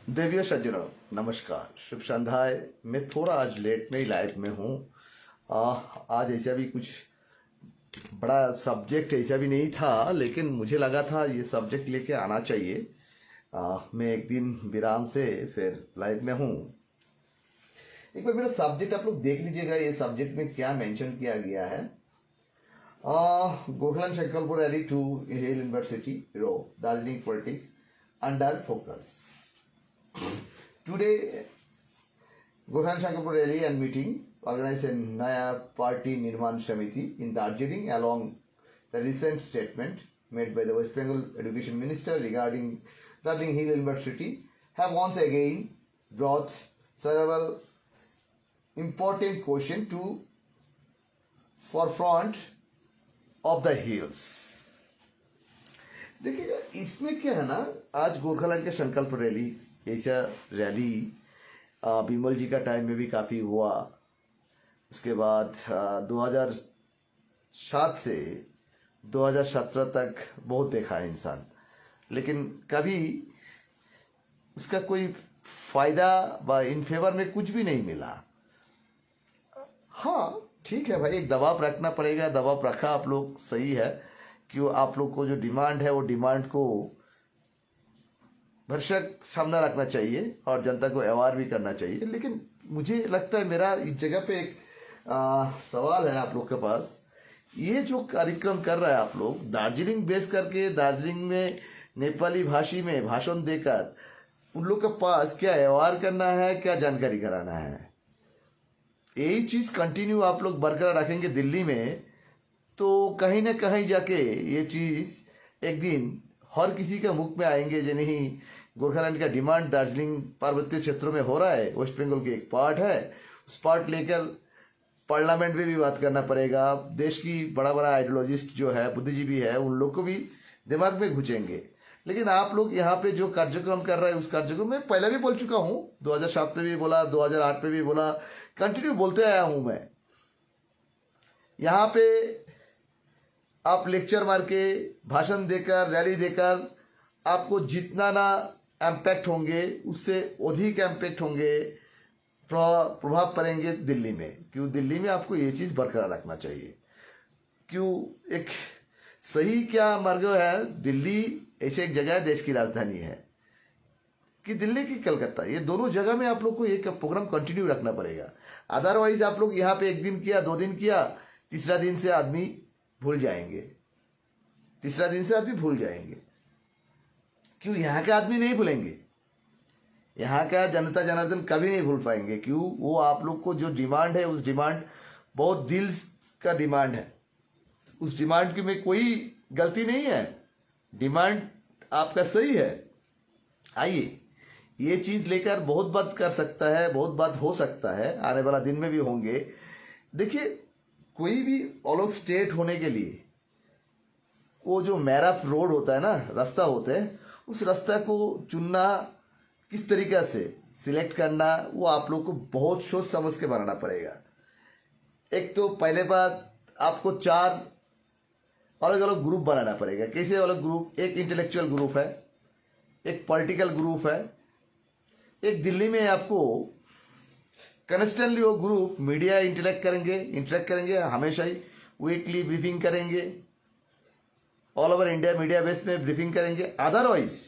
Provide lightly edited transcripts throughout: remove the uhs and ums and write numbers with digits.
देवियों सज्जनों, नमस्कार, शुभ संध्याय। मैं थोड़ा आज लेट में ही लाइव में हूँ। आज ऐसा भी कुछ बड़ा सब्जेक्ट ऐसा भी नहीं था, लेकिन मुझे लगा था ये सब्जेक्ट लेके आना चाहिए। मैं एक दिन विराम से फिर लाइव में हूँ। एक बार मेरा सब्जेक्ट आप लोग देख लीजिएगा, ये सब्जेक्ट में क्या मेंशन किया गया है। गोखलन Shankarpur rally to hill university row Darjeeling politics under focus. Today, Gohan Shankarpur rally and meeting organized in Naya Party Nirman Samiti in Darjeeling along the recent statement made by the West Bengal Education Minister regarding Darjeeling Hill University have once again brought several important questions to forefront of the hills. देखिएगा, इसमें क्या है ना, आज गोरखालैंड के संकल्प rally, ऐसा rally Bimal जी का टाइम में भी काफ़ी हुआ। उसके बाद 2007 से 2017 तक बहुत देखा है इंसान, लेकिन कभी उसका कोई फायदा व इन फेवर में कुछ भी नहीं मिला। हाँ ठीक है भाई, एक दबाव रखना पड़ेगा, दबाव रखा आप लोग, सही है। क्यों आप लोग को जो डिमांड है वो डिमांड को भरसक सामना रखना चाहिए और जनता को अवेयर भी करना चाहिए। लेकिन मुझे लगता है, मेरा इस जगह पे एक सवाल है आप लोग के पास। ये जो कार्यक्रम कर रहा है आप लोग, दार्जिलिंग बेस करके, दार्जिलिंग में नेपाली भाषी में भाषण देकर उन लोग के पास क्या अवेयर करना है, क्या जानकारी कराना है, यही चीज कंटिन्यू आप लोग बरकरार रखेंगे दिल्ली में, तो कहीं ना कहीं जाके ये चीज एक दिन हर किसी के मुख में आएंगे जो नहीं, गोरखालैंड का डिमांड दार्जिलिंग पार्वतीय क्षेत्रों में हो रहा है, वेस्ट बंगाल की एक पार्ट है, उस पार्ट लेकर पार्लियामेंट में भी बात करना पड़ेगा। देश की बड़ा बड़ा आइडियोलॉजिस्ट जो है, बुद्धिजीवी है, उन लोग को भी दिमाग में घुसेंगे। लेकिन आप लोग यहाँ पे जो कार्यक्रम कर रहे हैं, उस कार्यक्रम में पहले भी बोल चुका हूँ, 2007 में भी बोला, 2008 में भी बोला, कंटिन्यू बोलते आया हूँ मैं। यहाँ पे आप लेक्चर मार के, भाषण देकर, रैली देकर आपको जितना ना इम्पैक्ट होंगे, उससे अधिक इम्पैक्ट होंगे, प्रभाव पड़ेंगे दिल्ली में। क्यों दिल्ली में आपको ये चीज़ बरकरार रखना चाहिए। क्यों एक सही क्या मार्ग है, दिल्ली ऐसे एक जगह है, देश की राजधानी है कि दिल्ली की कलकत्ता, ये दोनों जगह में आप लोग को एक प्रोग्राम कंटिन्यू रखना पड़ेगा। अदरवाइज आप लोग यहाँ पे एक दिन किया, 2 दिन किया, तीसरा दिन से आदमी भूल जाएंगे, तीसरा दिन से आदमी भूल जाएंगे। क्यों यहाँ के आदमी नहीं भूलेंगे, यहाँ का जनता जनार्दन कभी नहीं भूल पाएंगे। क्यों वो आप लोग को जो डिमांड है, उस डिमांड बहुत दिल का डिमांड है, उस डिमांड की में कोई गलती नहीं है, डिमांड आपका सही है। आइए, ये चीज लेकर बहुत बात कर सकता है, बहुत बात हो सकता है, आने वाला दिन में भी होंगे। देखिए, कोई भी अलग स्टेट होने के लिए वो जो मैप रोड होता है ना, रास्ता होता है, उस रास्ता को चुनना, किस तरीका से सिलेक्ट करना, वो आप लोग को बहुत सोच समझ के बनाना पड़ेगा। एक तो पहले बात, आपको 4 अलग अलग ग्रुप बनाना पड़ेगा। कैसे अलग ग्रुप? एक इंटेलेक्चुअल ग्रुप है, एक पॉलिटिकल ग्रुप है, एक दिल्ली में आपको कंस्टेंटली वो ग्रुप मीडिया इंटरेक्ट करेंगे, हमेशा ही वीकली ब्रीफिंग करेंगे, all over India media base में ब्रीफिंग करेंगे। अदरवाइज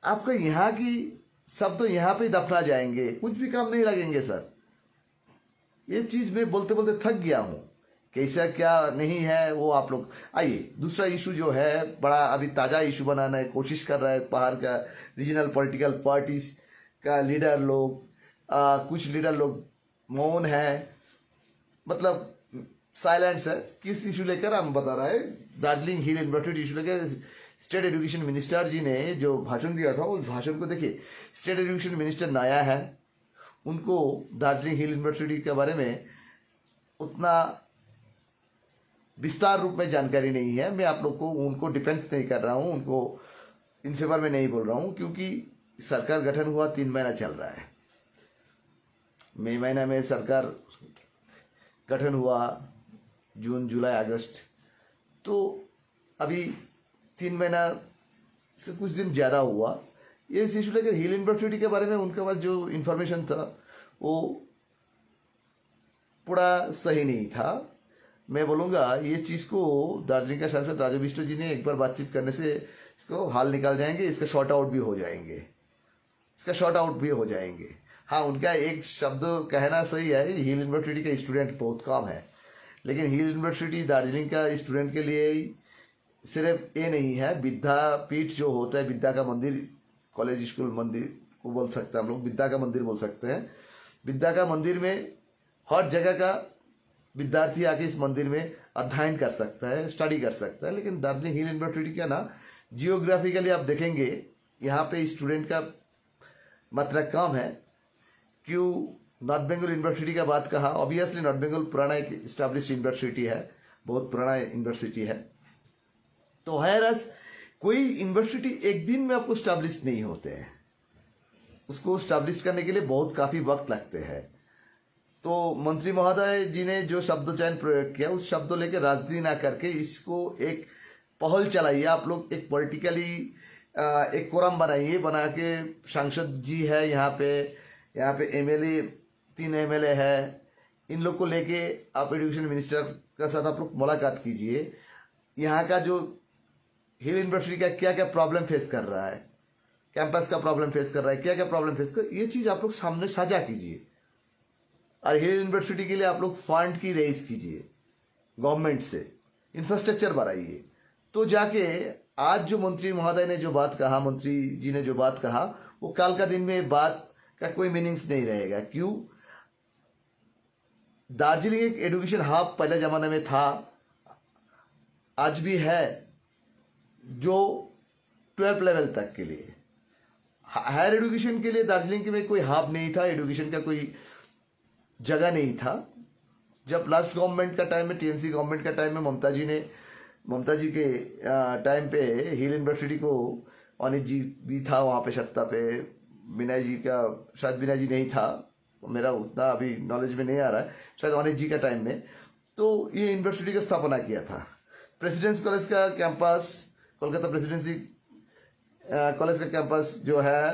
आपका यहाँ की सब तो यहाँ पे दफना जाएंगे, कुछ भी काम नहीं लगेंगे सर। ये चीज मैं बोलते बोलते थक गया हूँ, कैसा क्या नहीं है वो आप लोग। आइए, दूसरा इशू जो है, बड़ा अभी ताज़ा इशू बनाने की कोशिश कर रहा है बाहर का रीजनल पॉलिटिकल पार्टीज का लीडर लोग। कुछ लीडर लोग मौन है, मतलब साइलेंस है। किस इशू लेकर हम बता रहा है, दार्जिलिंग हिल यूनिवर्सिटी इशू लेकर स्टेट एजुकेशन मिनिस्टर जी ने जो भाषण दिया था, उस भाषण को देखिए। स्टेट एजुकेशन मिनिस्टर नया है, उनको दार्जिलिंग हिल यूनिवर्सिटी के बारे में उतना विस्तार रूप में जानकारी नहीं है। मैं आप लोग को उनको डिफेंस नहीं कर रहा हूँ, उनको इन फेवर में नहीं बोल रहा हूँ, क्योंकि सरकार गठन हुआ 3 महीना चल रहा है। मई महीना में सरकार गठन हुआ, जून जुलाई अगस्त, तो अभी 3 महीना से कुछ दिन ज़्यादा हुआ। ये इशू लेकर हिल यूनिवर्सिटी के बारे में उनके पास जो इन्फॉर्मेशन था वो पूरा सही नहीं था। मैं बोलूँगा ये चीज़ को दार्जिलिंग का सांसद राजू बिष्ट जी ने एक बार बातचीत करने से इसको हाल निकाल जाएंगे, इसका शॉर्ट आउट भी हो जाएंगे, इसका शॉर्ट आउट भी हो जाएंगे। हाँ, उनका एक शब्द कहना सही है, हिल यूनिवर्सिटी का स्टूडेंट बहुत कम है, लेकिन हिल यूनिवर्सिटी दार्जिलिंग का स्टूडेंट के लिए सिर्फ ये नहीं है, विद्यापीठ जो होता है, विद्या का मंदिर, कॉलेज स्कूल मंदिर को बोल सकते हैं हम लोग, विद्या का मंदिर बोल सकते हैं। विद्या का मंदिर में हर जगह का विद्यार्थी आके इस मंदिर में अध्ययन कर सकता है, स्टडी कर सकता है। लेकिन दार्जिलिंग हिल यूनिवर्सिटी का ना जियोग्राफिकली आप देखेंगे यहाँ पे स्टूडेंट का मात्रा कम है। क्यों नॉर्थ बंगाल यूनिवर्सिटी का बात कहा, ऑब्वियसली नॉर्थ बंगाल पुराना एक इस्टेब्लिश यूनिवर्सिटी है, बहुत पुराना यूनिवर्सिटी है। तो हैरस कोई यूनिवर्सिटी एक दिन में आपको स्टैब्लिश नहीं होते हैं, उसको स्टैब्लिश करने के लिए बहुत काफ़ी वक्त लगते हैं। तो मंत्री महोदय जी ने जो शब्द चयन प्रयोग किया, उस शब्दों लेकर राजनीति ना करके इसको एक पहल चलाइए आप लोग, एक पॉलिटिकली एक कोरम बनाइए, बना के सांसद जी है यहाँ पे एमएलए 3 एमएलए है, इन लोग को लेके आप एजुकेशन मिनिस्टर का साथ आप लोग मुलाकात कीजिए। यहाँ का जो हिल यूनिवर्सिटी का क्या क्या प्रॉब्लम फेस कर रहा है, कैंपस का प्रॉब्लम फेस कर रहा है, क्या क्या प्रॉब्लम फेस कर, ये चीज़ आप लोग सामने साझा कीजिए। और हिल यूनिवर्सिटी के लिए आप लोग फंड की रेज कीजिए गवर्नमेंट से, इंफ्रास्ट्रक्चर बढ़ाइए। तो जाके आज जो मंत्री महोदय ने जो बात कहा, मंत्री जी ने जो बात कहा, वो कल का दिन में बात का कोई मीनिंग्स नहीं रहेगा। क्यों? दार्जिलिंग एक एजुकेशन हब पहले जमाने में था, आज भी है, जो 12 लेवल तक के लिए। हायर एजुकेशन के लिए दार्जिलिंग में कोई हब नहीं था, एजुकेशन का कोई जगह नहीं था। जब लास्ट गवर्नमेंट का टाइम में, टीएमसी गवर्नमेंट का टाइम में, ममता जी के टाइम पे हिल यूनिवर्सिटी को अनित जी भी था वहाँ पे सत्ता पे, विनय जी का, शायद विनय जी नहीं था, मेरा उतना अभी नॉलेज में नहीं आ रहा है, शायद अनित जी का टाइम में। तो ये यूनिवर्सिटी का स्थापना किया था। प्रेसिडेंस कॉलेज का कैंपस, कोलकाता प्रेसिडेंसी कॉलेज का कैंपस जो है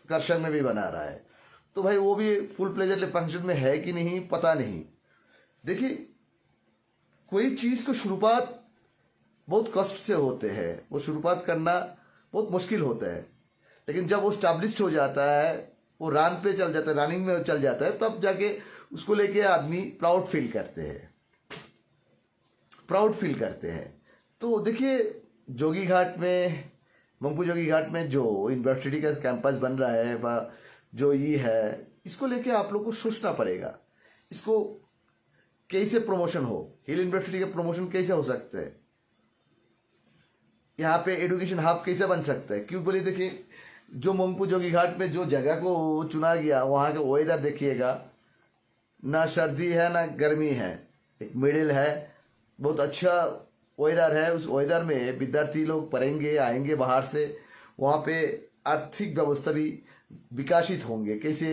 करसंग में भी बना रहा है। तो भाई वो भी फुल प्लेजरली फंक्शन में है कि नहीं पता नहीं। देखिए, कोई चीज़ को शुरुआत बहुत कष्ट से होते हैं, वो शुरुआत करना बहुत मुश्किल होता है, लेकिन जब वो स्टैब्लिश्ड हो जाता है, वो रन पे चल जाता है, रनिंग में चल जाता है, तब जाके उसको लेके आदमी प्राउड फील करते हैं, प्राउड फील करते हैं। तो देखिए, जोगी घाट में, मंगपू जोगी घाट में जो यूनिवर्सिटी का कैंपस बन रहा है, जो ये है, इसको लेके आप लोग को सोचना पड़ेगा, इसको कैसे प्रमोशन हो, हिल यूनिवर्सिटी का प्रमोशन कैसे हो सकता है, यहाँ पे एजुकेशन हब कैसे बन सकता है। क्यों बोले, देखिए, जो मंगपू जोगी घाट में जो जगह को चुना गया, वहाँ का वेदर देखिएगा, ना सर्दी है ना गर्मी है, एक मिडिल है, बहुत अच्छा वेदर है। उस वेदर में विद्यार्थी लोग पढ़ेंगे, आएंगे बाहर से, वहाँ पे आर्थिक व्यवस्था भी विकसित होंगे। कैसे,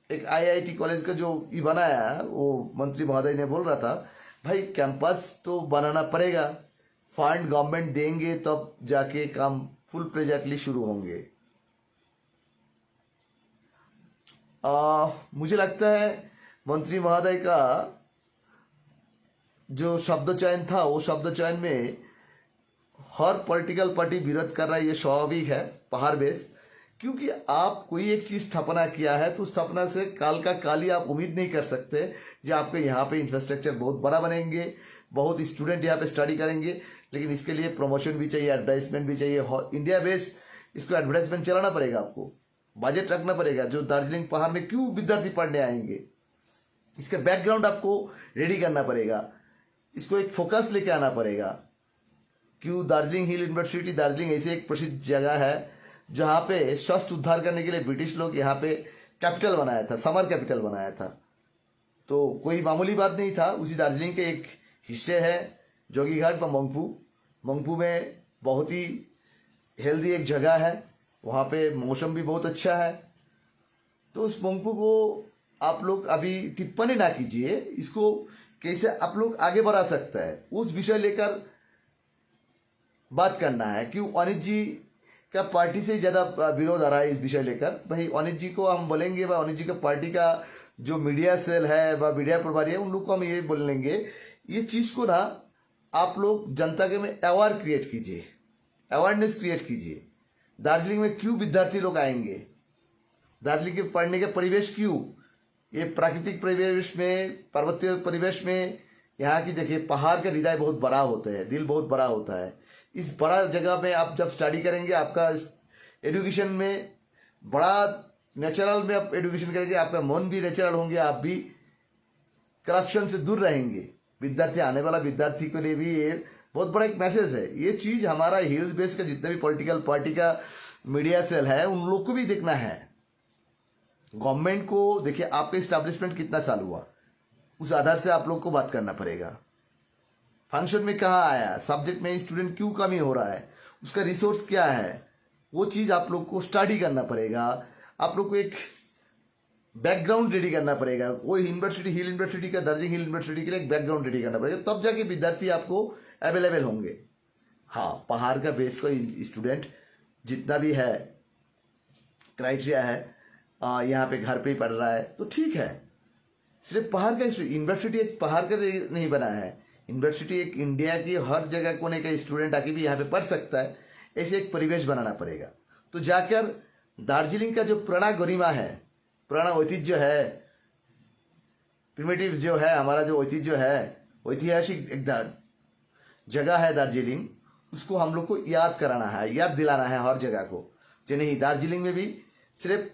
एक आईआईटी कॉलेज का जो ये बनाया, वो मंत्री महोदय ने बोल रहा था, भाई कैंपस तो बनाना पड़ेगा, फंड गवर्नमेंट देंगे तब जाके काम फुल प्रोजेक्टली शुरू होंगे। मुझे लगता है मंत्री महोदय का जो शब्द चयन था, वो शब्द चयन में हर पॉलिटिकल पार्टी विरोध कर रहा है, ये स्वाभाविक है, पहाड़ बेस। क्योंकि आप कोई एक चीज स्थापना किया है, तो स्थापना से काल का काल ही आप उम्मीद नहीं कर सकते जो आपके यहाँ पे इंफ्रास्ट्रक्चर बहुत बड़ा बनेंगे, बहुत स्टूडेंट यहाँ पे स्टडी करेंगे। लेकिन इसके लिए प्रमोशन भी चाहिए, एडवर्टाइजमेंट भी चाहिए, इंडिया बेस इसको एडवर्टाइजमेंट चलाना पड़ेगा, आपको बजट रखना पड़ेगा। जो दार्जिलिंग पहाड़ में क्यों विद्यार्थी पढ़ने आएंगे, इसका बैकग्राउंड आपको रेडी करना पड़ेगा, इसको एक फोकस लेके आना पड़ेगा। क्यों दार्जिलिंग हिल यूनिवर्सिटी, दार्जिलिंग ऐसी एक प्रसिद्ध जगह है जहाँ पे स्वास्थ्य उद्धार करने के लिए ब्रिटिश लोग यहाँ पे कैपिटल बनाया था, समर कैपिटल बनाया था। तो कोई मामूली बात नहीं था। उसी दार्जिलिंग के एक हिस्से है जोगी घाट व मंगपू में बहुत ही हेल्दी एक जगह है, वहाँ पे मौसम भी बहुत अच्छा है। तो उस मंगपू को आप लोग अभी टिप्पणी ना कीजिए, इसको कैसे आप लोग आगे बढ़ा सकता है, उस विषय लेकर बात करना है। क्यों अनित जी का पार्टी से ही ज़्यादा विरोध आ रहा है इस विषय लेकर। भाई अनित जी को हम बोलेंगे, भाई अनित जी का पार्टी का जो मीडिया सेल है व मीडिया प्रभारी है, उन लोग को हम ये बोलेंगे, ये चीज़ को ना आप लोग जनता के में अवेयर क्रिएट कीजिए, अवेयरनेस क्रिएट कीजिए। दार्जिलिंग में क्यों विद्यार्थी लोग आएंगे, दार्जिलिंग के पढ़ने के परिवेश क्यों, ये प्राकृतिक परिवेश में, पर्वतीय परिवेश में, यहाँ की देखिए पहाड़ का हृदय बहुत बड़ा होता है, दिल बहुत बड़ा होता है। इस बड़ा जगह में आप जब स्टडी करेंगे, आपका एजुकेशन में बड़ा नेचुरल में आप एजुकेशन करेंगे, आपका मन भी नेचुरल होंगे, आप भी करप्शन से दूर रहेंगे। विद्यार्थी, आने वाला विद्यार्थी के लिए भी ये बहुत बड़ा एक मैसेज है। ये चीज हमारा हिल्स बेस का जितना भी पॉलिटिकल पार्टी का मीडिया सेल है, उन लोग को भी देखना है। गवर्नमेंट को देखिए, आपका इस्टेब्लिशमेंट कितना साल हुआ, उस आधार से आप लोग को बात करना पड़ेगा। फंक्शन में कहाँ आया, सब्जेक्ट में स्टूडेंट क्यों कमी हो रहा है, उसका रिसोर्स क्या है, वो चीज़ आप लोग को स्टडी करना पड़ेगा। आप लोग को एक बैकग्राउंड रेडी करना पड़ेगा। वो यूनिवर्सिटी, हिल यूनिवर्सिटी का, दार्जिलिंग हिल यूनिवर्सिटी के लिए एक बैकग्राउंड रेडी करना पड़ेगा, तब जाके विद्यार्थी आपको अवेलेबल होंगे। हाँ, पहाड़ का बेस का स्टूडेंट जितना भी है, क्राइटेरिया है, यहाँ पे घर पे ही पढ़ रहा है तो ठीक है। सिर्फ पहाड़ का यूनिवर्सिटी एक पहाड़ का नहीं बना है, यूनिवर्सिटी एक इंडिया की हर जगह कोने का स्टूडेंट आके भी यहाँ पे पढ़ सकता है। ऐसे एक परिवेश बनाना पड़ेगा, तो जाकर दार्जिलिंग का जो पुराना गरिमा है, पुराना ऐतिह्य है, प्रिमिटिव जो है, हमारा जो ऐतिह्य है, ऐतिहासिक एक जगह है दार्जिलिंग, उसको हम लोग को याद कराना है, याद दिलाना है हर जगह को। जो नहीं, दार्जिलिंग में भी सिर्फ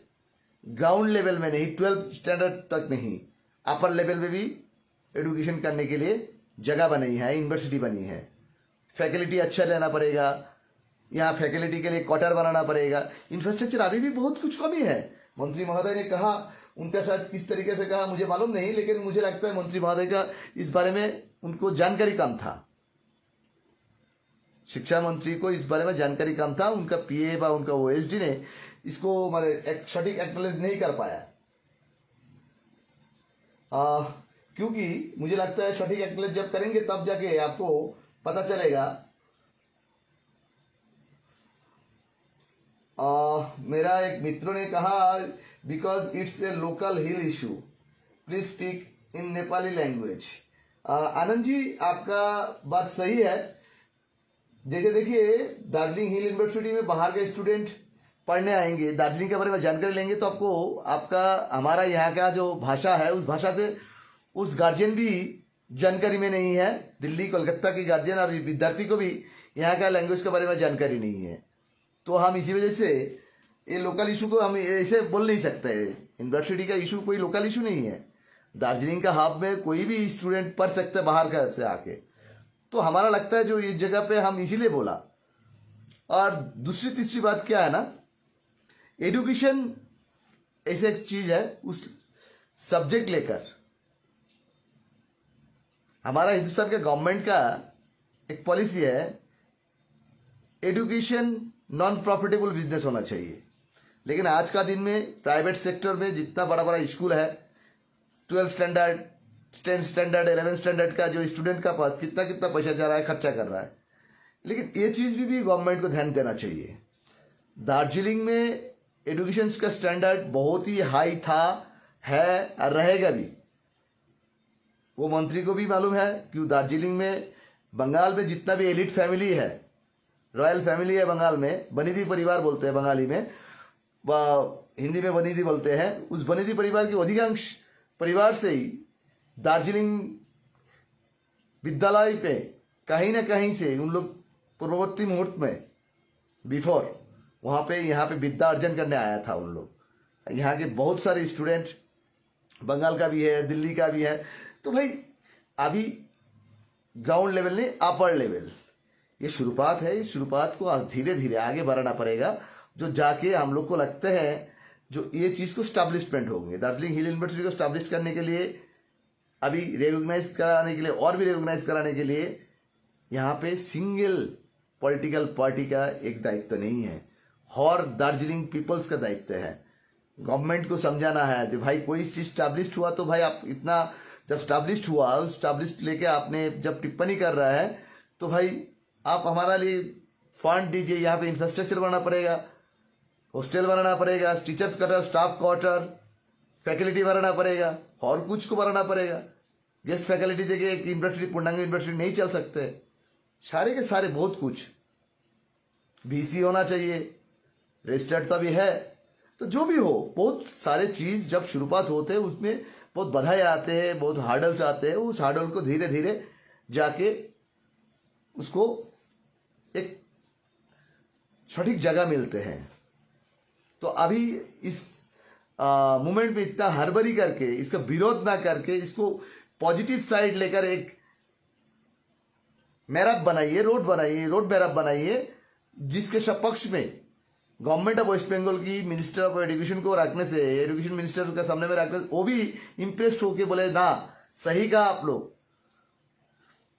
ग्राउंड लेवल में नहीं, 12th स्टैंडर्ड तक नहीं, अपर लेवल में भी एजुकेशन करने के लिए जगह बनी है, यूनिवर्सिटी बनी है। फैकल्टी अच्छा लेना पड़ेगा, यहाँ फैकल्टी के लिए क्वार्टर बनाना पड़ेगा। इंफ्रास्ट्रक्चर अभी भी बहुत कुछ कमी है। मंत्री महोदय ने कहा, उनके साथ किस तरीके से कहा मुझे मालूम नहीं, लेकिन मुझे लगता है मंत्री महोदय का इस बारे में उनको जानकारी कम था। शिक्षा मंत्री को इस बारे में जानकारी कम था, उनका पीए व उनका ओएसडी ने इसको माने एक सटीक एक्नॉलेज नहीं कर पाया। क्योंकि मुझे लगता है सटीक एक्नॉलेज जब करेंगे तब जाके आपको पता चलेगा। मेरा एक मित्र ने कहा, because it's a local hill issue, please speak in Nepali language. Anand ji, आपका बात सही है। जैसे देखिए, दार्जिलिंग हिल यूनिवर्सिटी में बाहर के स्टूडेंट पढ़ने आएंगे, दार्जिलिंग के बारे में जानकारी लेंगे, तो आपको आपका हमारा यहाँ का जो भाषा है, उस भाषा से उस गार्जियन भी जानकारी में नहीं है। दिल्ली कोलकाता की गार्जियन और विद्यार्थी को भी यहाँ का लैंग्वेज के बारे में जानकारी नहीं है। तो हम इसी वजह से ये लोकल इशू को हम ऐसे बोल नहीं सकते। यूनिवर्सिटी का इशू कोई लोकल इशू नहीं है। दार्जिलिंग का हब में कोई भी स्टूडेंट पढ़ सकता है बाहर का से आके। तो हमारा लगता है जो इस जगह पे हम इसीलिए बोला। और दूसरी तीसरी बात क्या है ना, एजुकेशन ऐसे एक चीज है, उस सब्जेक्ट लेकर हमारा हिंदुस्तान के गवर्नमेंट का एक पॉलिसी है, एजुकेशन नॉन प्रॉफिटेबल बिजनेस होना चाहिए। लेकिन आज का दिन में प्राइवेट सेक्टर में जितना बड़ा बड़ा स्कूल है, 12 स्टैंडर्ड, 10 स्टैंडर्ड, 11 स्टैंडर्ड का जो स्टूडेंट का पास कितना कितना पैसा जा रहा है, खर्चा कर रहा है। लेकिन ये चीज भी गवर्नमेंट को ध्यान देना चाहिए। दार्जिलिंग में एजुकेशन का स्टैंडर्ड बहुत ही हाई था, है और रहेगा भी। वो मंत्री को भी मालूम है कि दार्जिलिंग में, बंगाल में जितना भी एलिट फैमिली है, रॉयल फैमिली है बंगाल में, बनीदी परिवार बोलते हैं बंगाली में, हिंदी में बनीदी बोलते हैं, उस बनीदी परिवार के अधिकांश परिवार से ही दार्जिलिंग विद्यालय पे कहीं ना कहीं से उन लोग पूर्ववर्ती मुहूर्त में बिफोर वहाँ पे यहाँ पे विद्या अर्जन करने आया था उन लोग। यहाँ के बहुत सारे स्टूडेंट बंगाल का भी है, दिल्ली का भी है। तो भाई अभी ग्राउंड लेवल नहीं, अपर लेवल ये शुरुआत है। इस शुरुआत को धीरे धीरे आगे बढ़ाना पड़ेगा, जो जाके हम लोग को लगता है जो ये चीज़ को स्टैब्लिशमेंट होंगे। दार्जिलिंग हिल यूनिवर्सिटी को स्टैब्लिश करने के लिए, अभी रिकॉग्नाइज कराने के लिए और भी रिकॉग्नाइज कराने के लिए यहाँ पे सिंगल पॉलिटिकल पार्टी का एक दायित्व नहीं है, और दार्जिलिंग पीपल्स का दायित्व है। गवर्नमेंट को समझाना है कि भाई कोई चीज स्टैब्लिश्ड हुआ तो भाई आप इतना, जब स्टैब्लिश्ड हुआ, उस स्टैब्लिश्ड लेके आपने जब टिप्पणी कर रहा है तो भाई आप हमारा लिए फंड दीजिए, यहाँ पे इंफ्रास्ट्रक्चर बनाना पड़ेगा, हॉस्टल बनाना पड़ेगा, teachers quarter, staff quarter, faculty बनाना पड़ेगा, और कुछ को बनाना पड़ेगा। गेस्ट फैकल्टी देखिए, एक यूनिवर्सिटी पूर्णांग यूनिवर्सिटी नहीं चल सकते, सारे के सारे बहुत कुछ। बीसी होना चाहिए, रजिस्टर्ड तो अभी है। तो जो भी हो, बहुत सारे चीज जब शुरुआत होते हैं उसमें बहुत बधाई आते हैं, बहुत हार्डल्स आते हैं। उस हार्डल को धीरे धीरे जाके उसको एक सटीक जगह मिलते हैं। तो अभी इस मूवमेंट में इतना हड़बड़ी करके, इसका विरोध ना करके, इसको पॉजिटिव साइड लेकर एक मैराप बनाइए, रोड मैराप बनाइए, जिसके सपक्ष में गवर्नमेंट ऑफ वेस्ट बंगाल की मिनिस्टर ऑफ एजुकेशन को रखने से, एजुकेशन मिनिस्टर का सामने में रखने से वो भी इंप्रेस्ड होके बोले ना सही कहा आप लोग,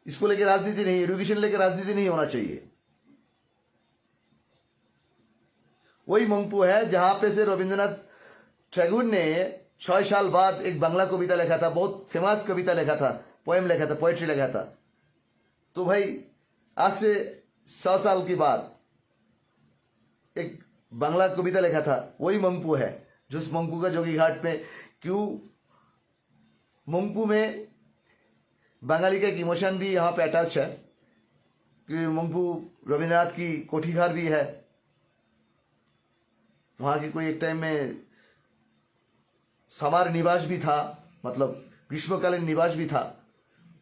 इसको लेकर राजनीति नहीं, एजुकेशन लेकर राजनीति नहीं होना चाहिए। वही मंगपू है जहां पे से रविंद्रनाथ टैगोर ने 6 साल बाद एक बांग्ला कविता लिखा था, बहुत फेमस कविता लिखा था, पोएम लिखा था, पोएट्री लिखा था। तो भाई आज से 100 साल के बाद एक बांग्ला कविता लिखा था, वही मंगपू है। जिस मंगपू का जोगी घाट में, क्यों मंगपू में बंगाली का एक इमोशन भी यहाँ पे अटैच है, कि मंगपू रविन्द्रनाथ की कोठी घर भी है, वहां की कोई एक टाइम में समार निवास भी था, मतलब ग्रीष्मकालीन निवास भी था।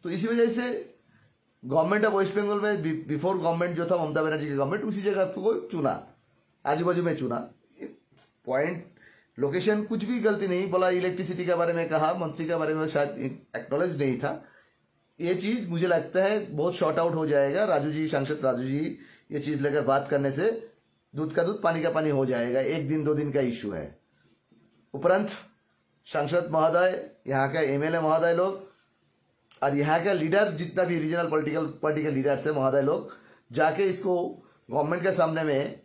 तो इसी वजह से गवर्नमेंट ऑफ वेस्ट बंगाल में बिफोर गवर्नमेंट जो था ममता बनर्जी की गवर्नमेंट, उसी जगह को चुना, आजू बाजू में चुना। पॉइंट लोकेशन कुछ भी गलती नहीं बोला, इलेक्ट्रिसिटी के बारे में कहा, मंत्री के बारे में शायद एक्नॉलेज नहीं था। ये चीज मुझे लगता है बहुत शॉर्ट आउट हो जाएगा। राजू जी, सांसद राजू जी, ये चीज लेकर बात करने से दूध का दूध पानी का पानी हो जाएगा। 1 दिन 2 दिन का इश्यू है। उपरांत सांसद महोदय, यहाँ का एमएलए महोदय लोग और यहाँ का लीडर, जितना भी रीजनल पॉलिटिकल लीडर्स है महोदय लोग, जाके इसको गवर्नमेंट के सामने में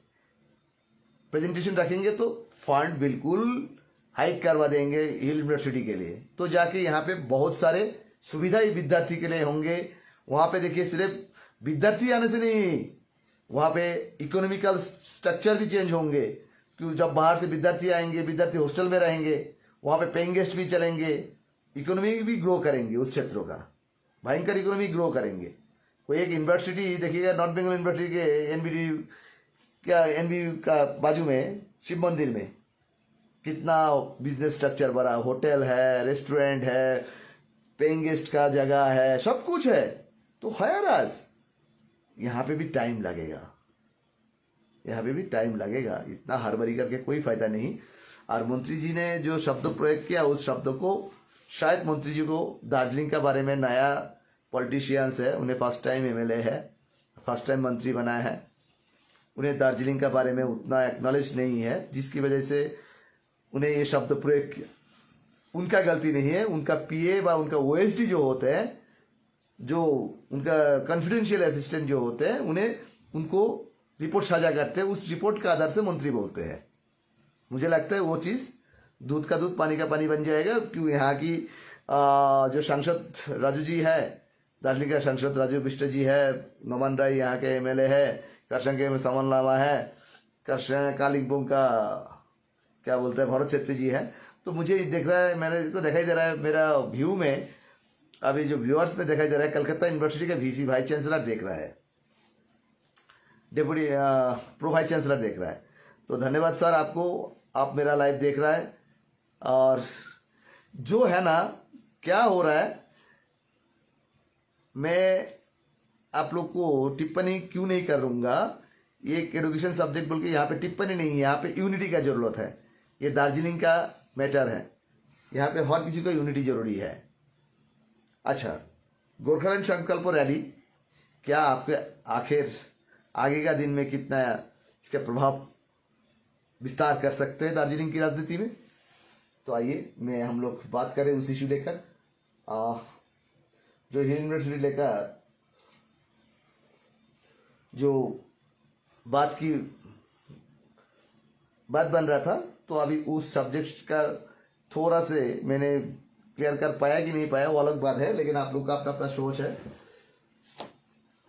प्रेजेंटेशन रखेंगे तो फंड बिल्कुल हाइक करवा देंगे हिल यूनिवर्सिटी के लिए। तो जाके यहाँ पे बहुत सारे सुविधाएं विद्यार्थी के लिए होंगे। वहां पे देखिए, सिर्फ विद्यार्थी आने से नहीं, वहां पे इकोनॉमिकल स्ट्रक्चर भी चेंज होंगे। क्योंकि जब बाहर से विद्यार्थी आएंगे, विद्यार्थी हॉस्टल में रहेंगे, वहां पे पेइंग गेस्ट भी चलेंगे, इकोनॉमी भी ग्रो करेंगे उस क्षेत्रों का, भयंकर इकोनॉमी ग्रो करेंगे। कोई एक यूनिवर्सिटी देखिएगा, नॉर्थ बंगाल यूनिवर्सिटी के एनबी का बाजू में शिव मंदिर में कितना बिजनेस स्ट्रक्चर बना, होटल है, रेस्टोरेंट है, पेइंग गेस्ट का जगह है, सब कुछ है। तो खैर यहाँ पे भी टाइम लगेगा, यहाँ पे भी टाइम लगेगा। इतना हड़बड़ी करके कोई फायदा नहीं। और मंत्री जी ने जो शब्द प्रयोग किया, उस शब्द को शायद मंत्री जी को दार्जिलिंग के बारे में, नया पॉलिटिशियंस है, उन्हें फर्स्ट टाइम एमएलए है, फर्स्ट टाइम मंत्री बनाया है, उन्हें दार्जिलिंग के बारे में उतना एक्नॉलेज नहीं है, जिसकी वजह से उन्हें ये शब्द प्रयोग किया। उनका गलती नहीं है, उनका पीए व उनका ओएसडी जो होते हैं, जो उनका कॉन्फिडेंशियल असिस्टेंट जो होते हैं, उन्हें उनको रिपोर्ट साझा करते हैं, उस रिपोर्ट के आधार से मंत्री बोलते हैं। मुझे लगता है वो चीज दूध का दूध पानी का पानी बन जाएगा। क्यों यहाँ की जो सांसद राजू जी है, दार्जिलिंग का सांसद राजू बिष्ट जी है, नोमान राय यहाँ के एमएलए है, करसंग के समन लामा है, करसंग कालिम्पोंग का क्या बोलते हैं भरत छेत्री जी है। तो मुझे दिख रहा है, मेरे को दिखाई दे रहा है, मेरा व्यू में अभी जो व्यूअर्स में दिखाई दे रहा है, कलकत्ता यूनिवर्सिटी का वीसी वाइस चांसलर देख रहा है, डेप्यूटी प्रो वाइस चांसलर देख रहा है। तो धन्यवाद सर आपको, आप मेरा लाइव देख रहा है। और जो है ना, क्या हो रहा है, मैं आप लोग को टिप्पणी क्यों नहीं करूंगा। ये एक एजुकेशन सब्जेक्ट बोल के यहाँ पे टिप्पणी नहीं है, यहाँ पे यूनिटी का जरूरत है। ये दार्जिलिंग का मैटर है, यहाँ पे हर किसी को यूनिटी जरूरी है। अच्छा, गोरखालैंड संकल्प रैली क्या आपके आखिर आगे का दिन में कितना इसका प्रभाव विस्तार कर सकते हैं दार्जिलिंग की राजनीति में? तो आइए मैं हम लोग बात करें उस इश्यू लेकर, जो यूनिवर्सिटी लेकर जो बात बन रहा था। तो अभी उस सब्जेक्ट का थोड़ा से मैंने क्लियर कर पाया कि नहीं पाया, वो अलग बात है, लेकिन आप लोग का अपना अपना सोच है।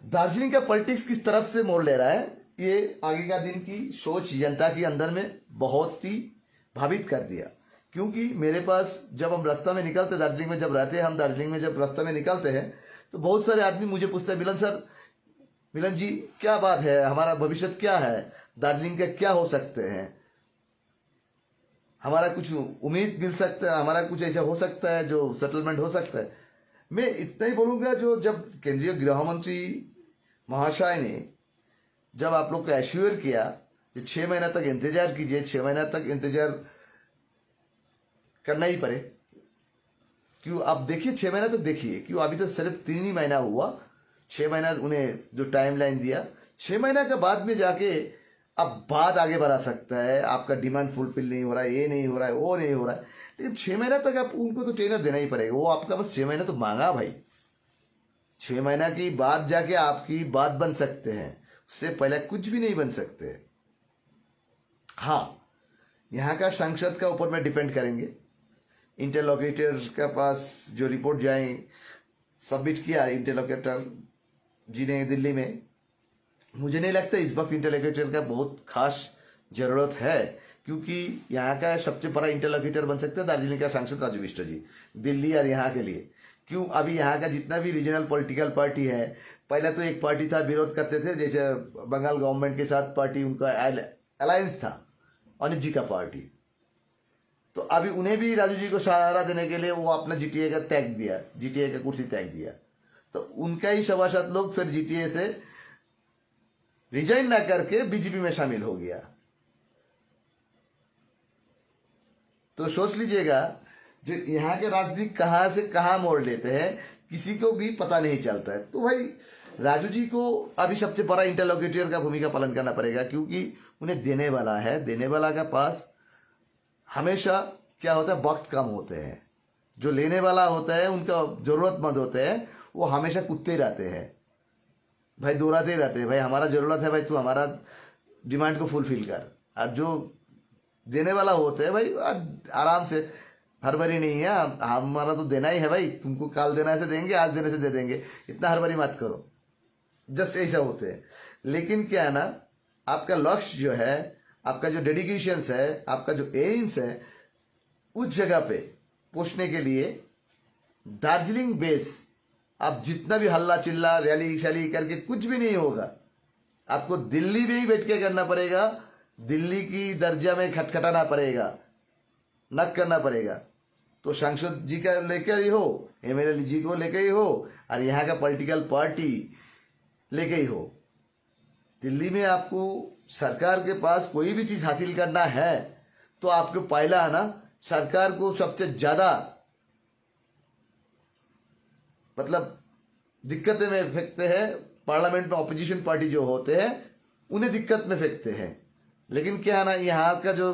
दार्जिलिंग का पॉलिटिक्स किस तरफ से मोड़ ले रहा है, ये आगे का दिन की सोच जनता के अंदर में बहुत ही भावित कर दिया। क्योंकि मेरे पास जब हम रास्ता में निकलते, दार्जिलिंग में जब रहते हैं हम, दार्जिलिंग में जब रास्ता में निकलते हैं तो बहुत सारे आदमी मुझे पूछते हैं, मिलन सर, मिलन जी क्या बात है, हमारा भविष्य क्या है, दार्जिलिंग का क्या हो सकते हैं, हमारा कुछ उम्मीद मिल सकता है, हमारा कुछ ऐसा हो सकता है जो सेटलमेंट हो सकता है। मैं इतना ही बोलूंगा, जो जब केंद्रीय गृह मंत्री महाशय ने जब आप लोग को एश्योर किया कि 6 महीना तक इंतजार कीजिए, 6 महीना तक इंतजार करना ही पड़े। क्यों आप देखिए, 6 महीना तक देखिए, क्यों अभी तो सिर्फ 3 ही महीना हुआ, 6 महीना उन्हें जो टाइम लाइन दिया, 6 महीना के बाद में जाके अब बात आगे बढ़ा सकता है। आपका डिमांड फुलफिल नहीं हो रहा है, ये नहीं हो रहा है, वो नहीं हो रहा है, लेकिन 6 महीना तक आप उनको तो ट्रेनर देना ही पड़ेगा। वो आपका बस 6 महीना तो मांगा भाई, 6 महीना की बाद जाके आपकी बात बन सकते हैं, उससे पहले कुछ भी नहीं बन सकते। हाँ, यहाँ का सांसद का ऊपर में डिपेंड करेंगे। इंटरलोकेटर के पास जो रिपोर्ट जाए सबमिट किया इंटरलोकेटर जी ने दिल्ली में, मुझे नहीं लगता इस वक्त इंटरलोकेटर का बहुत खास जरूरत है, क्योंकि यहाँ का सबसे बड़ा इंटरलोकेटर बन सकते हैं दार्जिलिंग का सांसद राजू बिष्ट जी, दिल्ली और यहाँ के लिए। क्यों, अभी यहाँ का जितना भी रीजनल पॉलिटिकल पार्टी है, पहले तो एक पार्टी था विरोध करते थे, जैसे बंगाल गवर्नमेंट के साथ पार्टी उनका अलायंस था, अनिल जी का पार्टी, तो अभी उन्हें भी राजू जी को सहारा देने के लिए वो अपना जीटीए का त्याग दिया, जीटीए का कुर्सी त्याग दिया, तो उनका ही सभासद लोग फिर जीटीए से रिजाइन ना करके बीजेपी में शामिल हो गया। तो सोच लीजिएगा, जो यहाँ के राजनीति कहाँ से कहाँ मोड़ लेते हैं किसी को भी पता नहीं चलता है। तो भाई राजू जी को अभी सबसे बड़ा इंटरलोकेटर का भूमिका पालन करना पड़ेगा, क्योंकि उन्हें देने वाला है, देने वाला के पास हमेशा क्या होता है, वक्त कम होते हैं। जो लेने वाला होता है, उनका जरूरतमंद होते हैं, वो हमेशा कूदते रहते हैं भाई, दोहराते रहते हैं, भाई हमारा जरूरत है, भाई तू हमारा डिमांड को फुलफिल कर। और जो देने वाला होता है भाई आराम से, हड़बड़ी नहीं है, हमारा तो देना ही है भाई, तुमको कल देना से देंगे, आज देने से दे देंगे, इतना हड़बड़ी मत करो, जस्ट ऐसा होते हैं। लेकिन क्या है ना, आपका लक्ष्य जो है, आपका जो डेडिकेशन है, आपका जो एम्स है, उस जगह पे पहुंचने के लिए दार्जिलिंग बेस आप जितना भी हल्ला चिल्ला रैली शैली करके कुछ भी नहीं होगा, आपको दिल्ली में ही बैठ के करना पड़ेगा, दिल्ली की दर्जा में खटखटाना पड़ेगा, नक करना पड़ेगा। तो सांसद जी का लेकर ही हो, एमएलए जी को लेकर ही हो, और यहाँ का पॉलिटिकल पार्टी लेके ही हो। दिल्ली में आपको सरकार के पास कोई भी चीज हासिल करना है तो आपको पहला है ना, सरकार को सबसे ज्यादा मतलब दिक्कतें में फेंकते हैं। पार्लियामेंट में ऑपोजिशन पार्टी जो होते हैं उन्हें दिक्कत में फेंकते हैं। लेकिन क्या है ना, यहाँ का जो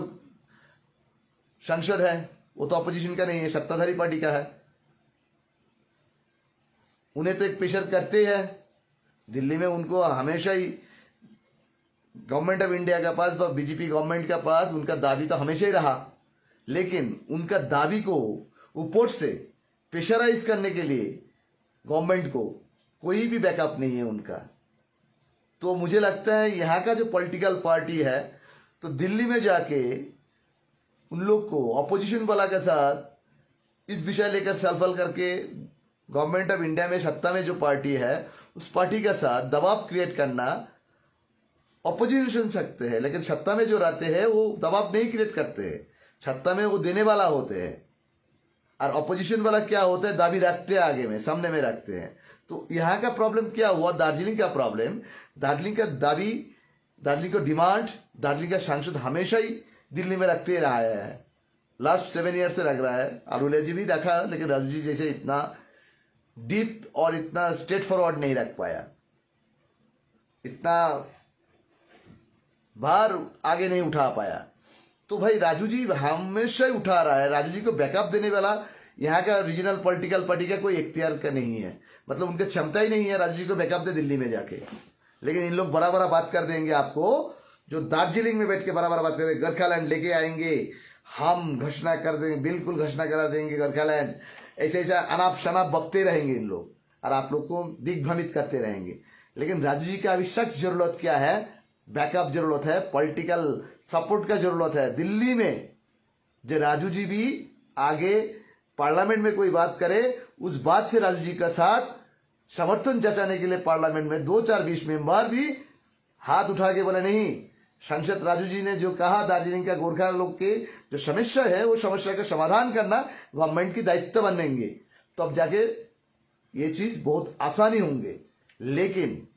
संसद है वो तो ऑपोजिशन का नहीं है, सत्ताधारी पार्टी का है। उन्हें तो एक प्रेशर करते हैं दिल्ली में, उनको हमेशा ही गवर्नमेंट ऑफ इंडिया के पास, बीजेपी गवर्नमेंट के पास उनका दाबी तो हमेशा ही रहा, लेकिन उनका दाबी को ऊपर से प्रेशराइज करने के लिए गवर्नमेंट को कोई भी बैकअप नहीं है उनका। तो मुझे लगता है यहाँ का जो पॉलिटिकल पार्टी है, तो दिल्ली में जाके उन लोग को ऑपोजिशन वाला के साथ इस विषय लेकर सफल करके गवर्नमेंट ऑफ इंडिया में सत्ता में जो पार्टी है उस पार्टी के साथ दबाव क्रिएट करना ऑपोजिशन सकते हैं, लेकिन सत्ता में जो रहते हैं वो दबाव नहीं क्रिएट करते हैं, सत्ता में वो देने वाला होते हैं। और ऑपोजिशन वाला क्या होता है, दाबी रखते हैं, आगे में सामने में रखते हैं। तो यहाँ का प्रॉब्लम क्या हुआ, दार्जिलिंग का प्रॉब्लम, दार्जिलिंग का दाबी, दार्जिलिंग का डिमांड, दार्जिलिंग का सांसद हमेशा ही दिल्ली में रखते रहा है, लास्ट 7 ईयर से रख रहा है। अरुले जी भी रखा, लेकिन राजू जी जैसे इतना डीप और इतना स्ट्रेट फॉरवर्ड नहीं रख पाया, इतना बाहर आगे नहीं उठा पाया। तो भाई राजू जी हमेशा ही उठा रहा है। राजू जी को बैकअप देने वाला यहाँ का रीजनल पॉलिटिकल पार्टी का कोई इख्तियार का नहीं है, मतलब उनकी क्षमता ही नहीं है राजू जी को बैकअप दे दिल्ली में जाके। लेकिन इन लोग बड़ा बड़ा बात कर देंगे आपको, जो दार्जिलिंग में बैठ के बड़ा बड़ा बात करेंगे, गोरखालैंड लेके आएंगे, हम घोषणा कर देंगे, बिल्कुल घोषणा करा देंगे गोरखालैंड, ऐसे ऐसा अनाप शनाप बकते रहेंगे इन लोग और आप लोग को दिग्भ्रमित करते रहेंगे। लेकिन राजू जी का अभी सख्त जरूरत क्या है, बैकअप जरूरत है, पॉलिटिकल सपोर्ट का जरूरत है। दिल्ली में जो राजू जी भी आगे पार्लियामेंट में कोई बात करे, उस बात से राजू जी का साथ समर्थन जताने के लिए पार्लियामेंट में 2-4-20 मेंबर भी हाथ उठा के बोले नहीं, सांसद राजू जी ने जो कहा दार्जिलिंग का गोरखा लोग के जो समस्या है वो समस्या का समाधान करना गवर्नमेंट की दायित्व बनेंगे, तो अब जाके ये चीज बहुत आसानी होंगे। लेकिन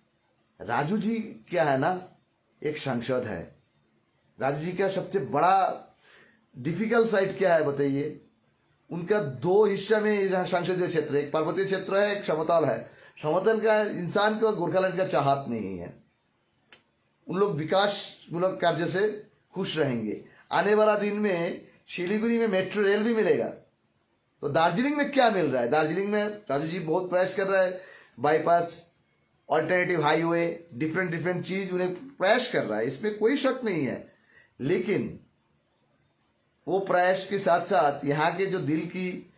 राजू जी क्या है ना, एक सांसद है। राजू जी का सबसे बड़ा डिफिकल्ट साइड क्या है बताइए? उनका 2 हिस्सा में संसदीय क्षेत्र, एक पर्वतीय क्षेत्र है, एक समतल है। समतल का इंसान को गोरखालैंड का चाहत नहीं है, उन लोग विकास मूलक कार्य से खुश रहेंगे। आने वाला दिन में शिलीगुड़ी में मेट्रो रेल भी मिलेगा, तो दार्जिलिंग में क्या मिल रहा है? दार्जिलिंग में राजू जी बहुत प्रयास कर रहा है, बाईपास, ऑल्टरनेटिव हाईवे, डिफरेंट चीज उन्हें प्रयास कर रहा है, इसमें कोई शक नहीं है। लेकिन वो प्रयास के साथ साथ यहाँ के जो दिल की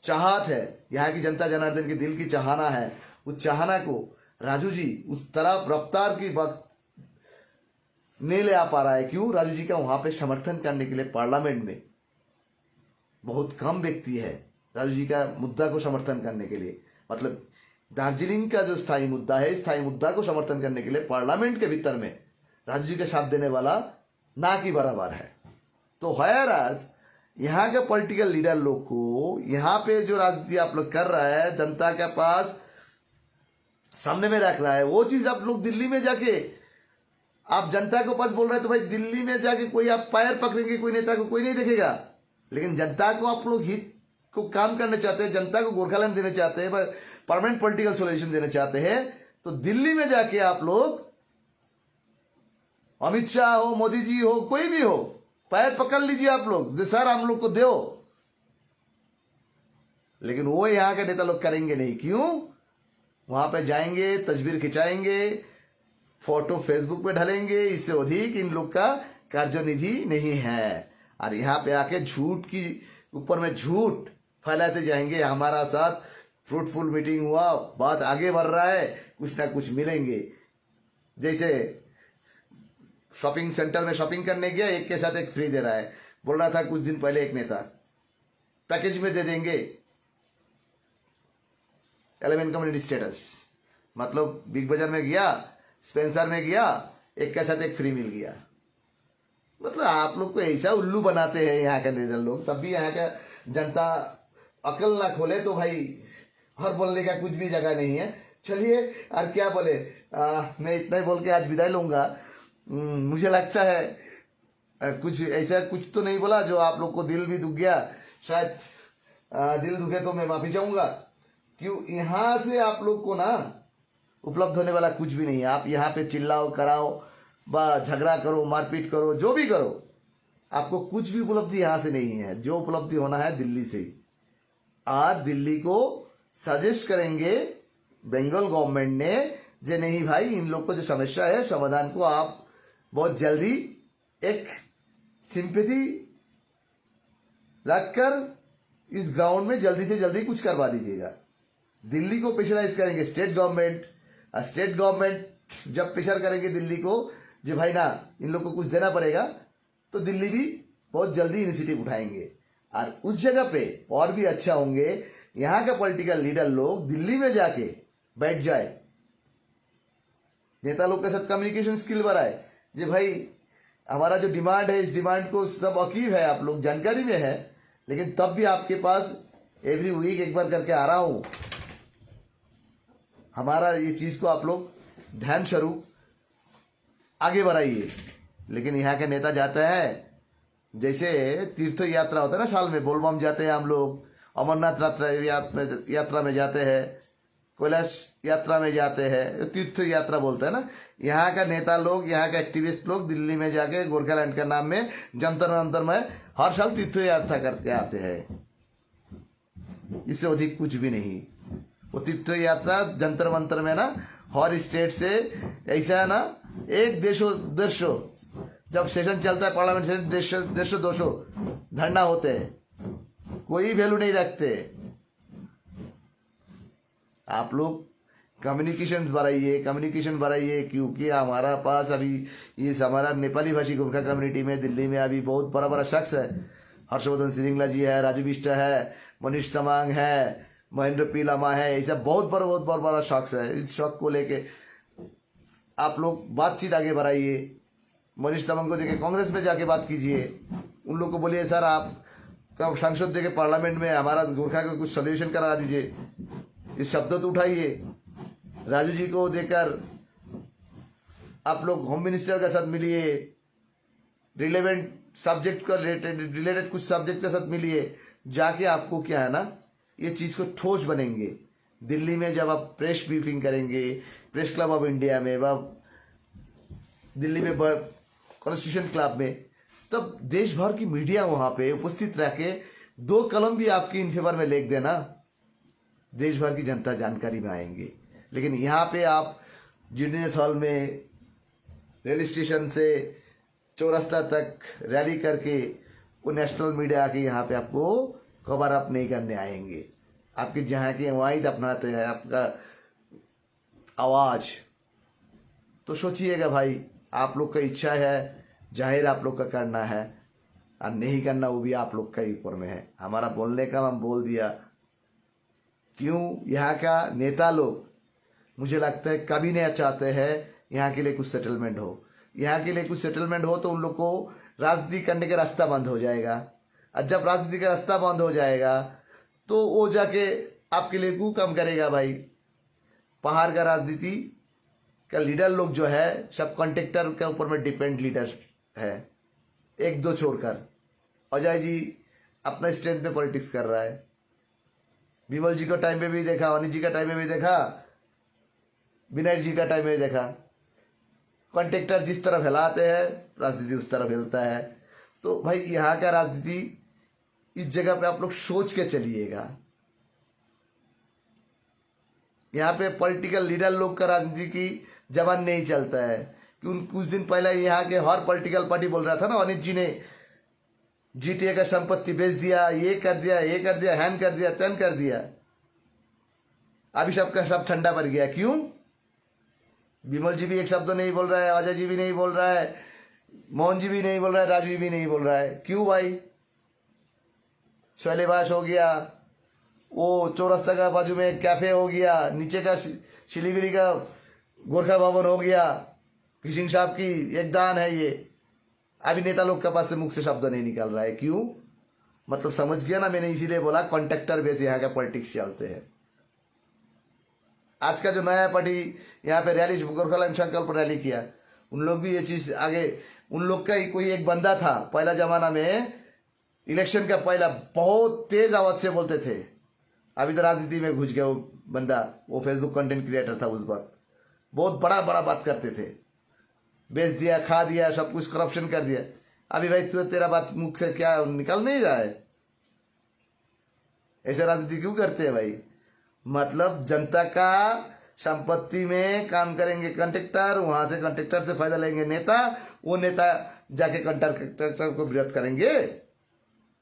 चाहत है, यहाँ की जनता जनार्दन के दिल की चाहना है, उस चाहना को राजू जी उस तरह रफ्तार की वक्त नहीं ले आ पा रहा है। क्यों? राजू जी का वहां पे समर्थन करने के लिए पार्लियामेंट में बहुत कम व्यक्ति है राजू जी का मुद्दा को समर्थन करने के लिए। मतलब दार्जिलिंग का जो स्थायी मुद्दा है, स्थायी मुद्दा को समर्थन करने के लिए पार्लियामेंट के भीतर में राजू जी का साथ देने वाला ना की बराबर है। तो खैर यहाँ के पॉलिटिकल लीडर लोग को यहाँ पे जो राजनीति आप लोग कर रहा है, जनता के पास सामने में रख रहा है, वो चीज आप लोग दिल्ली में जाके आप जनता के पास बोल रहे हैं, तो भाई दिल्ली में जाके कोई आप पैर पकड़ेंगे, कोई नेता को कोई नहीं देखेगा। लेकिन जनता को आप लोग हित को काम करना चाहते हैं, जनता को गोरखालैंड देना चाहते हैं, परमानेंट पॉलिटिकल सोल्यूशन देना चाहते हैं, तो दिल्ली में जाके आप लोग अमित शाह हो, मोदी जी हो, कोई भी हो, पैर पकड़ लीजिए आप लोग, जो सर हम लोग को दो। लेकिन वो यहाँ के नेता लोग करेंगे नहीं। क्यों? वहां पे जाएंगे, तस्वीर खिंचाएंगे, फोटो फेसबुक पे डालेंगे, इससे अधिक इन लोग का कार्यनिधि नहीं है। और यहाँ पे आके झूठ की ऊपर में झूठ फैलाते जाएंगे, हमारा साथ फ्रूटफुल मीटिंग हुआ, बात आगे बढ़ रहा है, कुछ ना कुछ मिलेंगे। जैसे शॉपिंग सेंटर में शॉपिंग करने गया, एक के साथ एक फ्री दे रहा है, बोल रहा था कुछ दिन पहले एक नेता, पैकेज में दे देंगे 11 कम्युनिटी स्टेटस। मतलब बिग बाजार में गया, स्पेंसर में गया, एक के साथ एक फ्री मिल गया। मतलब आप लोग को ऐसा उल्लू बनाते हैं यहाँ के लीडर लोग, तब भी यहाँ का जनता अकल ना खोले तो भाई और बोलने का कुछ भी जगह नहीं है। चलिए और क्या बोले, मैं इतना ही बोल के आज विदाई लूंगा। मुझे लगता है कुछ ऐसा कुछ तो नहीं बोला जो आप लोग को दिल भी दुख गया, शायद दिल दुखे तो मैं माफी चाहूंगा। क्यों? यहाँ से आप लोग को ना उपलब्ध होने वाला कुछ भी नहीं है। आप यहाँ पे चिल्लाओ, कराओ, झगड़ा करो, मारपीट करो, जो भी करो, आपको कुछ भी उपलब्धि यहाँ से नहीं है। जो उपलब्धि होना है दिल्ली से ही। आज दिल्ली को सजेस्ट करेंगे बंगाल गवर्नमेंट ने, जे नहीं भाई इन लोग को जो समस्या है समाधान को आप बहुत जल्दी एक सिंपैथी रखकर इस ग्राउंड में जल्दी से जल्दी कुछ करवा दीजिएगा। दिल्ली को प्रेशराइज करेंगे स्टेट गवर्नमेंट, और स्टेट गवर्नमेंट जब प्रेशर करेंगे दिल्ली को जो भाई ना इन लोग को कुछ देना पड़ेगा, तो दिल्ली भी बहुत जल्दी इनिशिएटिव उठाएंगे और उस जगह पे और भी अच्छा होंगे। यहाँ के पॉलिटिकल लीडर लोग दिल्ली में जाके बैठ जाए, नेता लोग के साथ कम्युनिकेशन स्किल बढ़ाए, जो भाई हमारा जो डिमांड है इस डिमांड को सब अकीब है, आप लोग जानकारी में है, लेकिन तब भी आपके पास एवरी वीक एक बार करके आ रहा हूं, हमारा ये चीज को आप लोग ध्यान स्वरूप आगे बढ़ाइए। लेकिन यहाँ के नेता जाते हैं, जैसे तीर्थ यात्रा होता है ना, साल में बोलबम जाते हैं हम लोग, अमरनाथ यात्रा में जाते हैं, कैलाश यात्रा में जाते हैं, तीर्थ यात्रा बोलते हैं ना। यहाँ का नेता लोग, यहाँ का एक्टिविस्ट लोग दिल्ली में जाके गोरखालैंड के नाम में जंतर मंतर में हर साल तीर्थ यात्रा करके आते हैं। इससे अधिक कुछ भी नहीं। वो तीर्थ यात्रा जंतर मंतर में ना हर स्टेट से ऐसा है ना, एक देशों जब सेशन चलता है पार्लियामेंट सेशन, देशों 200 धरना होते हैं, कोई वैल्यू नहीं रखते। आप लोग कम्युनिकेशन बढ़ाइए, क्योंकि हमारा पास अभी इस हमारा नेपाली भाषी गोरखा कम्युनिटी में दिल्ली में अभी बहुत बड़ा बड़ा शख्स है। हर्षवर्धन श्रृंगला जी है, राजू बिष्ट है, मनीष तमांग है, महेंद्र पी लामा है, ये सब बहुत बड़ा शख्स है। इस शौक को लेके आप लोग बातचीत आगे बढ़ाइए। मनीष तमांग को देखे कांग्रेस में जाके बात कीजिए, उन लोग को बोलिए सर आप सांसद देके पार्लियामेंट में हमारा गोरखा का कुछ सोल्यूशन करा दीजिए, इस शब्द तो उठाइए। राजू जी को देकर आप लोग होम मिनिस्टर के साथ मिलिए, रिलेवेंट सब्जेक्ट का रिलेटेड कुछ सब्जेक्ट के साथ मिलिए, जाके आपको क्या है ना ये चीज को ठोस बनेंगे। दिल्ली में जब आप प्रेस ब्रीफिंग करेंगे, प्रेस क्लब ऑफ इंडिया में, दिल्ली में कॉन्स्टिट्यूशन क्लब में, तब देश भर की मीडिया वहां पे उपस्थित रह के 2 कलम भी आपकी इन फेवर में लिख देना, देश भर की जनता जानकारी में आएंगे। लेकिन यहाँ पे आप जीडीएस हॉल में रेल स्टेशन से चौरास्ता तक रैली करके वो नेशनल मीडिया आके यहाँ पे आपको कवर अप नहीं करने आएंगे। आपके जहाँ की अवाइद अपनाते हैं आपका आवाज, तो सोचिएगा भाई आप लोग का इच्छा है, जाहिर आप लोग का करना है, और नहीं करना वो भी आप लोग का ऊपर में है। हमारा बोलने का हम बोल दिया। क्यों यहाँ का नेता लोग मुझे लगता है कभी नहीं चाहते हैं यहाँ के लिए कुछ सेटलमेंट हो। यहाँ के लिए कुछ सेटलमेंट हो तो उन लोग को राजनीति करने का रास्ता बंद हो जाएगा, और जब राजनीति का रास्ता बंद हो जाएगा तो वो जाके आपके लिए क्यों काम करेगा भाई। पहाड़ का राजनीति का लीडर लोग जो है सब कॉन्ट्रैक्टर के ऊपर में डिपेंड लीडर है, 1-2 छोड़कर। अजय जी अपना स्ट्रेंथ में पॉलिटिक्स कर रहा है, विमल जी का टाइम पे भी देखा, अनिल जी का टाइम में भी देखा, विनय जी का टाइम में देखा। कॉन्ट्रैक्टर जिस तरफ हिलाते हैं राजनीति उस तरफ हिलता है। तो भाई यहाँ का राजनीति इस जगह पे आप लोग सोच के चलिएगा। यहाँ पे पॉलिटिकल लीडर लोग का राजनीति की जबान नहीं चलता है। कि कुछ दिन पहले यहाँ के हर पॉलिटिकल पार्टी बोल रहा था ना, अनिल जी ने जीटीए का संपत्ति बेच दिया, ये कर दिया, हैन कर दिया, तैन कर दिया। अभी सबका सब ठंडा पड़ गया। क्यों? विमल जी भी एक शब्द नहीं बोल रहा है, अजय जी भी नहीं बोल रहा है, मोहन जी भी नहीं बोल रहा है, राजू जी भी नहीं बोल रहा है। क्यों भाई? शैलेवास हो गया, वो चौरस्ता का बाजू में कैफे हो गया, नीचे का सिलीगुड़ी का गोरखा भवन हो गया, किसिंग साहब की एक दान है ये। अभी नेता लोग के पास से मुख से शब्द नहीं निकल रहा है। क्यों? मतलब समझ गया ना, मैंने इसीलिए बोला कॉन्ट्रैक्टर बेस यहाँ का पॉलिटिक्स चलते हैं। आज का जो नया पार्टी यहाँ पे रैली गोरखालैंड संकल्प पर रैली किया, उन लोग भी ये चीज आगे, उन लोग का ही कोई एक बंदा था पहला जमाना में, इलेक्शन का पहला बहुत तेज आवाज से बोलते थे। अभी तो राजनीति में घुस गया वो बंदा, वो फेसबुक कंटेंट क्रिएटर था उस वक्त, बहुत बड़ा बड़ा बात करते थे, बेच दिया, खा दिया, सब कुछ करप्शन कर दिया। अभी भाई तू तेरा बात मुख से क्या निकल नहीं रहा है? ऐसे राजनीति क्यों करते हैं भाई? मतलब जनता का संपत्ति में काम करेंगे कॉन्ट्रैक्टर, वहां से कॉन्ट्रैक्टर से फायदा लेंगे नेता, वो नेता जाके कॉन्ट्रैक्टर को विरोध करेंगे।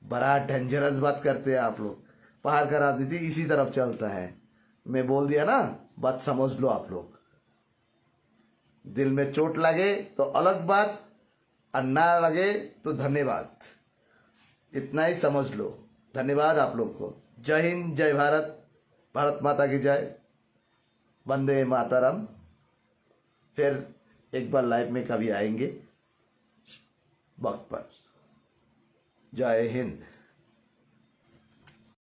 बड़ा डेंजरस बात करते हैं आप लोग। पहाड़ का राजनीति इसी तरफ चलता है। मैं बोल दिया ना, बात समझ लो आप लोग। दिल में चोट लगे तो अलग बात, और ना लगे तो धन्यवाद, इतना ही समझ लो। धन्यवाद आप लोग को। जय हिंद, जय भारत, भारत माता की जय, वंदे मातरम। फिर एक बार लाइव में कभी आएंगे वक्त पर। जय हिंद।